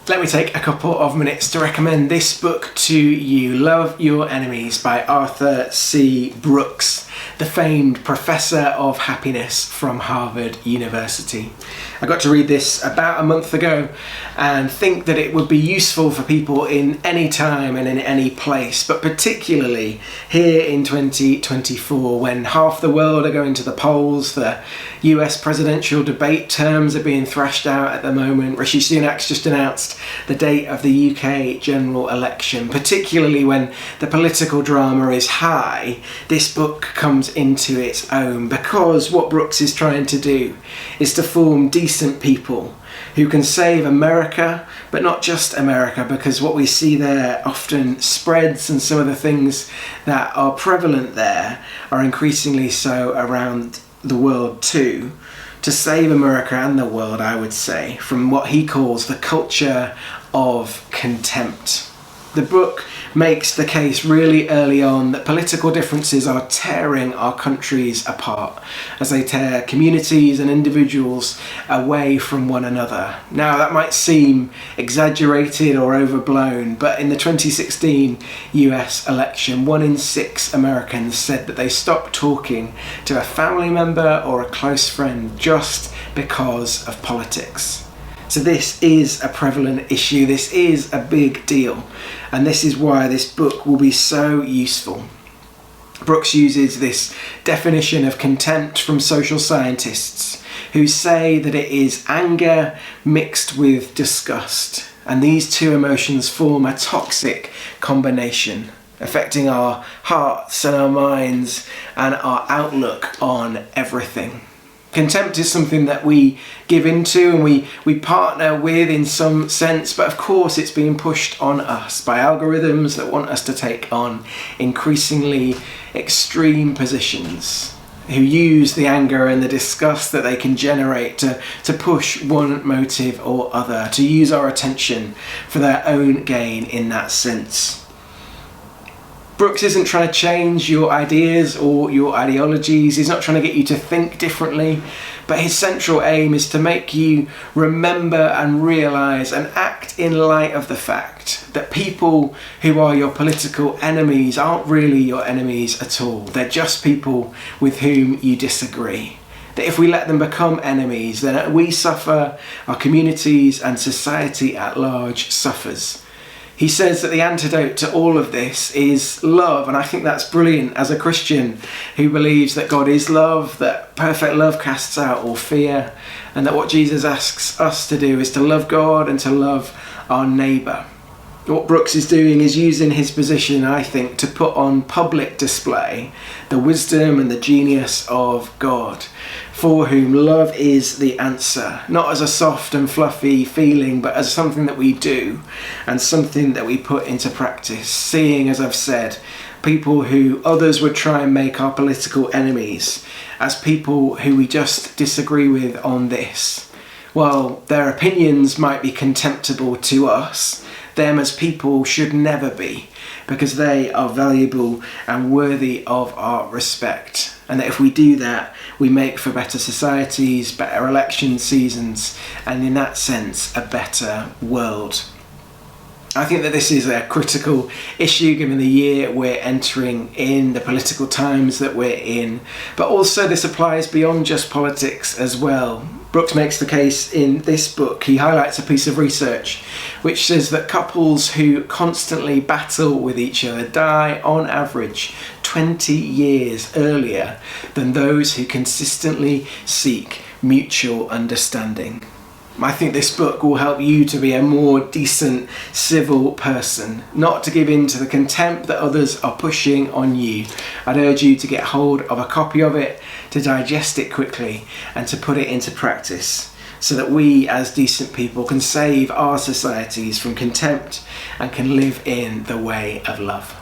Let me take a couple of minutes to recommend this book to you, Love Your Enemies by Arthur C. Brooks, the famed professor of happiness from Harvard University. I got to read this about a month ago and think that it would be useful for people in any time and in any place, but particularly here in 2024 when half the world are going to the polls, the US presidential debate terms are being thrashed out at the moment. Rishi Sunak's just announced the date of the UK general election. Particularly when the political drama is high, this book comes into its own, because what Brooks is trying to do is to form decent people who can save America, but not just America, because what we see there often spreads, and some of the things that are prevalent there are increasingly so around the world too. To save America and the world, I would say, from what he calls the culture of contempt. The book makes the case really early on that political differences are tearing our countries apart as they tear communities and individuals away from one another. Now, that might seem exaggerated or overblown, but in the 2016 US election, 1 in 6 Americans said that they stopped talking to a family member or a close friend just because of politics. So this is a prevalent issue, this is a big deal, and this is why this book will be so useful. Brooks uses this definition of contempt from social scientists who say that it is anger mixed with disgust, and these two emotions form a toxic combination, affecting our hearts and our minds and our outlook on everything. Contempt is something that we give into and we partner with in some sense, but of course it's being pushed on us by algorithms that want us to take on increasingly extreme positions, who use the anger and the disgust that they can generate to push one motive or other, to use our attention for their own gain in that sense. Brooks isn't trying to change your ideas or your ideologies. He's not trying to get you to think differently, but his central aim is to make you remember and realise and act in light of the fact that people who are your political enemies aren't really your enemies at all. They're just people with whom you disagree. That if we let them become enemies, then we suffer, our communities and society at large suffers. He says that the antidote to all of this is love, and I think that's brilliant as a Christian who believes that God is love, that perfect love casts out all fear, and that what Jesus asks us to do is to love God and to love our neighbour. What Brooks is doing is using his position, I think, to put on public display the wisdom and the genius of God, for whom love is the answer, not as a soft and fluffy feeling, but as something that we do and something that we put into practice, seeing, as I've said, people who others would try and make our political enemies as people who we just disagree with on this. While their opinions might be contemptible to us, them as people should never be, because they are valuable and worthy of our respect. And that if we do that, we make for better societies, better election seasons, and in that sense, a better world. I think that this is a critical issue given the year we're entering in, the political times that we're in, but also this applies beyond just politics as well. Brooks makes the case in this book. He highlights a piece of research which says that couples who constantly battle with each other die on average 20 years earlier than those who consistently seek mutual understanding. I think this book will help you to be a more decent, civil person, not to give in to the contempt that others are pushing on you. I'd urge you to get hold of a copy of it, to digest it quickly, and to put it into practice, so that we as decent people can save our societies from contempt and can live in the way of love.